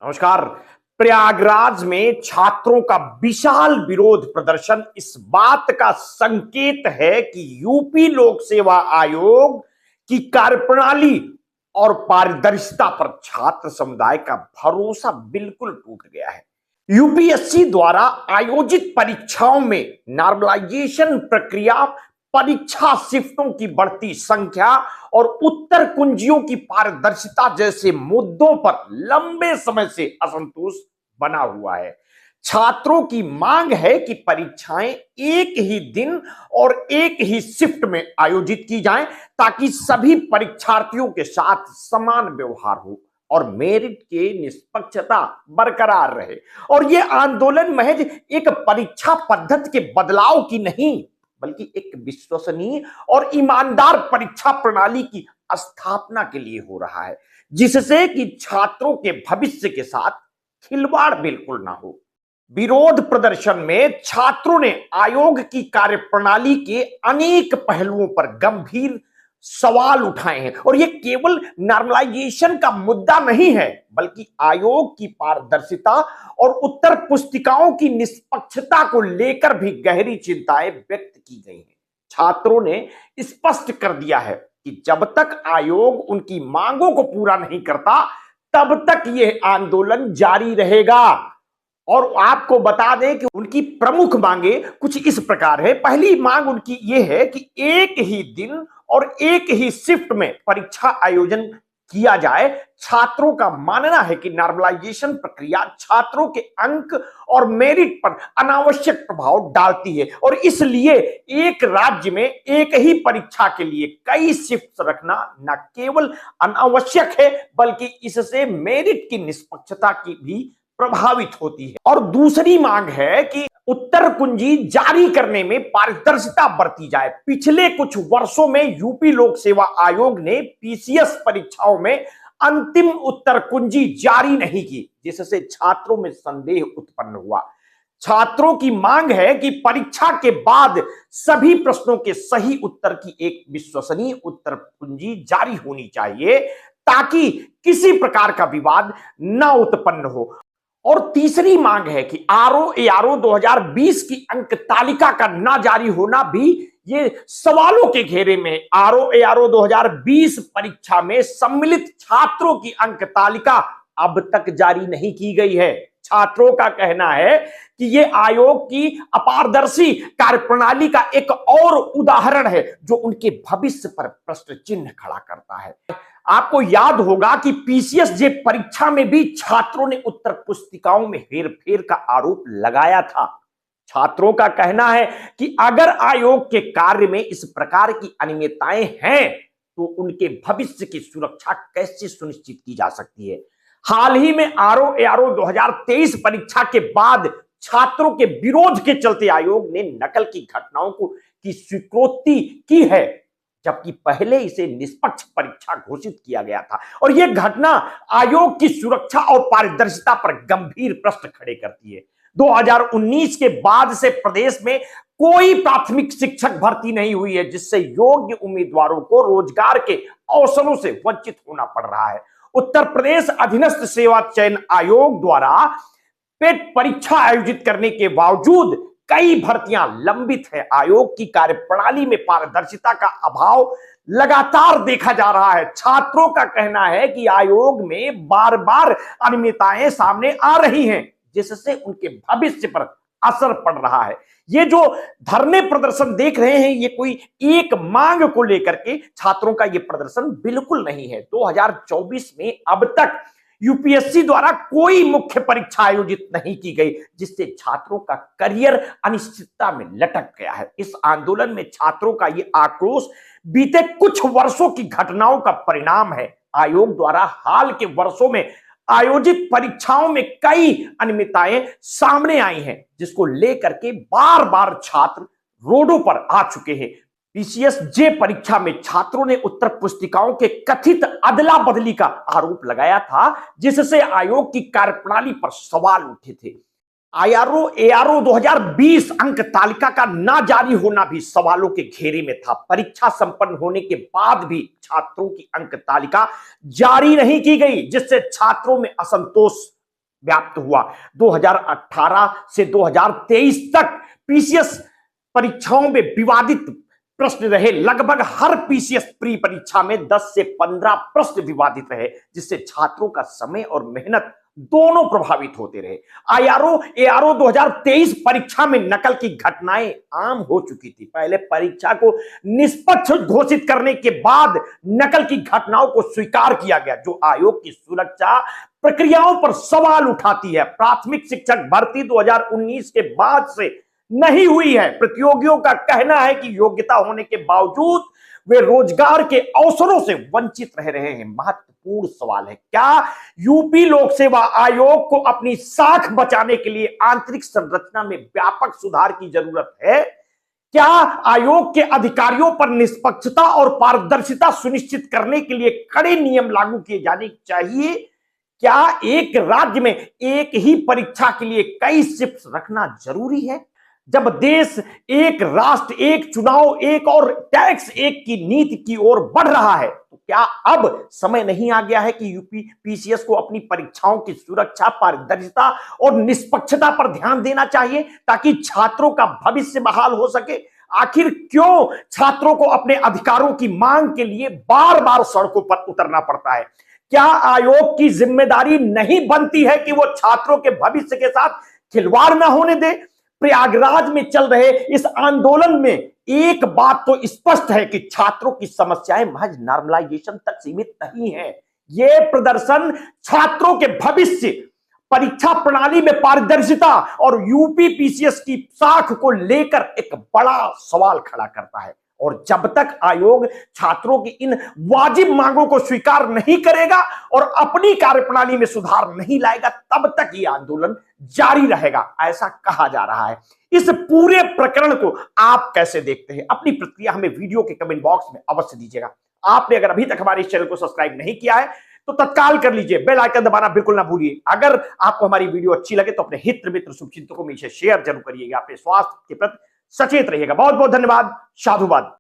नमस्कार। प्रयागराज में छात्रों का विशाल विरोध प्रदर्शन इस बात का संकेत है कि यूपी लोक सेवा आयोग की कार्यप्रणाली और पारदर्शिता पर छात्र समुदाय का भरोसा बिल्कुल टूट गया है। यूपीएससी द्वारा आयोजित परीक्षाओं में नॉर्मलाइजेशन प्रक्रिया, परीक्षा शिफ्टों की बढ़ती संख्या और उत्तर कुंजियों की पारदर्शिता जैसे मुद्दों पर लंबे समय से असंतोष बना हुआ है। छात्रों की मांग है कि परीक्षाएं एक ही दिन और एक ही शिफ्ट में आयोजित की जाएं ताकि सभी परीक्षार्थियों के साथ समान व्यवहार हो और मेरिट के निष्पक्षता बरकरार रहे। और यह आंदोलन महज एक परीक्षा पद्धति के बदलाव की नहीं, बल्कि एक विश्वसनीय और ईमानदार परीक्षा प्रणाली की स्थापना के लिए हो रहा है, जिससे कि छात्रों के भविष्य के साथ खिलवाड़ बिल्कुल ना हो। विरोध प्रदर्शन में छात्रों ने आयोग की कार्यप्रणाली के अनेक पहलुओं पर गंभीर सवाल उठाए हैं और यह केवल नॉर्मलाइजेशन का मुद्दा नहीं है, बल्कि आयोग की पारदर्शिता और उत्तर पुस्तिकाओं की निष्पक्षता को लेकर भी गहरी चिंताएं व्यक्त की गई हैं। छात्रों ने स्पष्ट कर दिया है कि जब तक आयोग उनकी मांगों को पूरा नहीं करता, तब तक यह आंदोलन जारी रहेगा। और आपको बता दें कि उनकी प्रमुख मांगे कुछ इस प्रकार है। पहली मांग उनकी यह है कि एक ही दिन और एक ही शिफ्ट में परीक्षा आयोजन किया जाए। छात्रों का मानना है कि नॉर्मलाइजेशन प्रक्रिया छात्रों के अंक और मेरिट पर अनावश्यक प्रभाव डालती है और इसलिए एक राज्य में एक ही परीक्षा के लिए कई शिफ्ट रखना न केवल अनावश्यक है, बल्कि इससे मेरिट की निष्पक्षता की भी प्रभावित होती है। और दूसरी मांग है कि उत्तर कुंजी जारी करने में पारदर्शिता बरती जाए। पिछले कुछ वर्षों में यूपी लोक सेवा आयोग ने पीसीएस परीक्षाओं में अंतिम उत्तर कुंजी जारी नहीं की, जिससे छात्रों में संदेह उत्पन्न हुआ। छात्रों की मांग है कि परीक्षा के बाद सभी प्रश्नों के सही उत्तर की एक विश्वसनीय उत्तर कुंजी जारी होनी चाहिए ताकि किसी प्रकार का विवाद न उत्पन्न हो। और तीसरी मांग है कि आरओ 2020 की अंक तालिका का ना जारी होना भी ये सवालों के घेरे में। आरओ 2020 परीक्षा में सम्मिलित छात्रों की अंक तालिका अब तक जारी नहीं की गई है। छात्रों का कहना है कि ये आयोग की अपारदर्शी कार्यप्रणाली का एक और उदाहरण है जो उनके भविष्य पर प्रश्न चिन्ह खड़ा करता है। आपको याद होगा कि पीसीएस जे परीक्षा में भी छात्रों ने उत्तर पुस्तिकाओं में हेरफेर का आरोप लगाया था। छात्रों का कहना है कि अगर आयोग के कार्य में इस प्रकार की अनियमितताएं हैं तो उनके भविष्य की सुरक्षा कैसे सुनिश्चित की जा सकती है। हाल ही में आरओ 2023 परीक्षा के बाद छात्रों के विरोध के चलते आयोग ने नकल की घटनाओं की स्वीकृति की है, जबकि पहले इसे निष्पक्ष परीक्षा घोषित किया गया था। और यह घटना आयोग की सुरक्षा और पारदर्शिता पर गंभीर प्रश्न खड़े करती है। 2019 के बाद से प्रदेश में कोई प्राथमिक शिक्षक भर्ती नहीं हुई है, जिससे योग्य उम्मीदवारों को रोजगार के अवसरों से वंचित होना पड़ रहा है। उत्तर प्रदेश अधीनस्थ सेवा चयन आयोग द्वारा पेट परीक्षा आयोजित करने के बावजूद कई भर्तियां लंबित है। आयोग की कार्यप्रणाली में पारदर्शिता का अभाव लगातार देखा जा रहा है। छात्रों का कहना है कि आयोग में बार बार अनियमितताएं सामने आ रही हैं, जिससे उनके भविष्य पर असर पड़ रहा है। ये जो धरने प्रदर्शन देख रहे हैं, ये कोई एक मांग को लेकर के छात्रों का ये प्रदर्शन बिल्कुल नहीं है। 2024 में अब तक यूपीएससी द्वारा कोई मुख्य परीक्षा आयोजित नहीं की गई, जिससे छात्रों का करियर अनिश्चितता में लटक गया है। इस आंदोलन में छात्रों का ये आक्रोश बीते कुछ वर्षों की घटनाओं का परिणाम है। आयोग द्वारा हाल के वर्षों में आयोजित परीक्षाओं में कई अनियमितताएं सामने आई हैं, जिसको लेकर के बार बार छात्र रोडों पर आ चुके हैं। पीसीएस जे परीक्षा में छात्रों ने उत्तर पुस्तिकाओं के कथित अदला बदली का आरोप लगाया था, जिससे आयोग की कार्यप्रणाली पर सवाल उठे थे। आरओ 2020 अंक तालिका का ना जारी होना भी सवालों के घेरे में था। परीक्षा संपन्न होने के बाद भी छात्रों की अंक तालिका जारी नहीं की गई, जिससे छात्रों में असंतोष व्याप्त हुआ। 2018 से 2023 तक पीसीएस परीक्षाओं में विवादित प्रश्न रहे। लगभग हर पीसीएस प्री परीक्षा में 10 से 15 प्रश्न विवादित रहे, जिससे छात्रों का समय और मेहनत दोनों प्रभावित होते रहे। आईआरओ एआरओ 2023 परीक्षा में नकल की घटनाएं आम हो चुकी थी। पहले परीक्षा को निष्पक्ष घोषित करने के बाद नकल की घटनाओं को स्वीकार किया गया, जो आयोग की सुरक्षा प्रक्रियाओं पर सवाल उठाती है। प्राथमिक शिक्षक भर्ती 2019 के बाद से नहीं हुई है। प्रतियोगियों का कहना है कि योग्यता होने के बावजूद वे रोजगार के अवसरों से वंचित रह रहे हैं। महत्वपूर्ण सवाल है, क्या यूपी लोक सेवा आयोग को अपनी साख बचाने के लिए आंतरिक संरचना में व्यापक सुधार की जरूरत है? क्या आयोग के अधिकारियों पर निष्पक्षता और पारदर्शिता सुनिश्चित करने के लिए कड़े नियम लागू किए जाने चाहिए? क्या एक राज्य में एक ही परीक्षा के लिए कई शिफ्ट रखना जरूरी है? जब देश एक राष्ट्र एक चुनाव एक और टैक्स एक की नीति की ओर बढ़ रहा है, तो क्या अब समय नहीं आ गया है कि यूपी पीसीएस को अपनी परीक्षाओं की सुरक्षा, पारदर्शिता और निष्पक्षता पर ध्यान देना चाहिए, ताकि छात्रों का भविष्य बहाल हो सके? आखिर क्यों छात्रों को अपने अधिकारों की मांग के लिए बार बार सड़कों पर उतरना पड़ता है? क्या आयोग की जिम्मेदारी नहीं बनती है कि वो छात्रों के भविष्य के साथ खिलवाड़ ना होने दे? प्रयागराज में चल रहे इस आंदोलन में एक बात तो स्पष्ट है कि छात्रों की समस्याएं महज नॉर्मलाइजेशन तक सीमित नहीं है। यह प्रदर्शन छात्रों के भविष्य, परीक्षा प्रणाली में पारदर्शिता और यूपी पीसीएस की साख को लेकर एक बड़ा सवाल खड़ा करता है। और जब तक आयोग छात्रों की इन वाजिब मांगों को स्वीकार नहीं करेगा और अपनी कार्यप्रणाली में सुधार नहीं लाएगा, तब तक ये आंदोलन जारी रहेगा, ऐसा कहा जा रहा है। इस पूरे प्रकरण को आप कैसे देखते हैं? अपनी प्रतिक्रिया हमें वीडियो के कमेंट बॉक्स में अवश्य दीजिएगा। आपने अगर अभी तक हमारे इस चैनल को सब्सक्राइब नहीं किया है तो तत्काल कर लीजिए, बेल आइकन दबाना बिल्कुल ना भूलिए। अगर आपको हमारी वीडियो अच्छी लगे तो अपने हित मित्र शुभचिंतकों में इसे शेयर जरूर करिएगा। अपने स्वास्थ्य के प्रति सचेत रहिएगा। बहुत बहुत धन्यवाद। साधुवाद।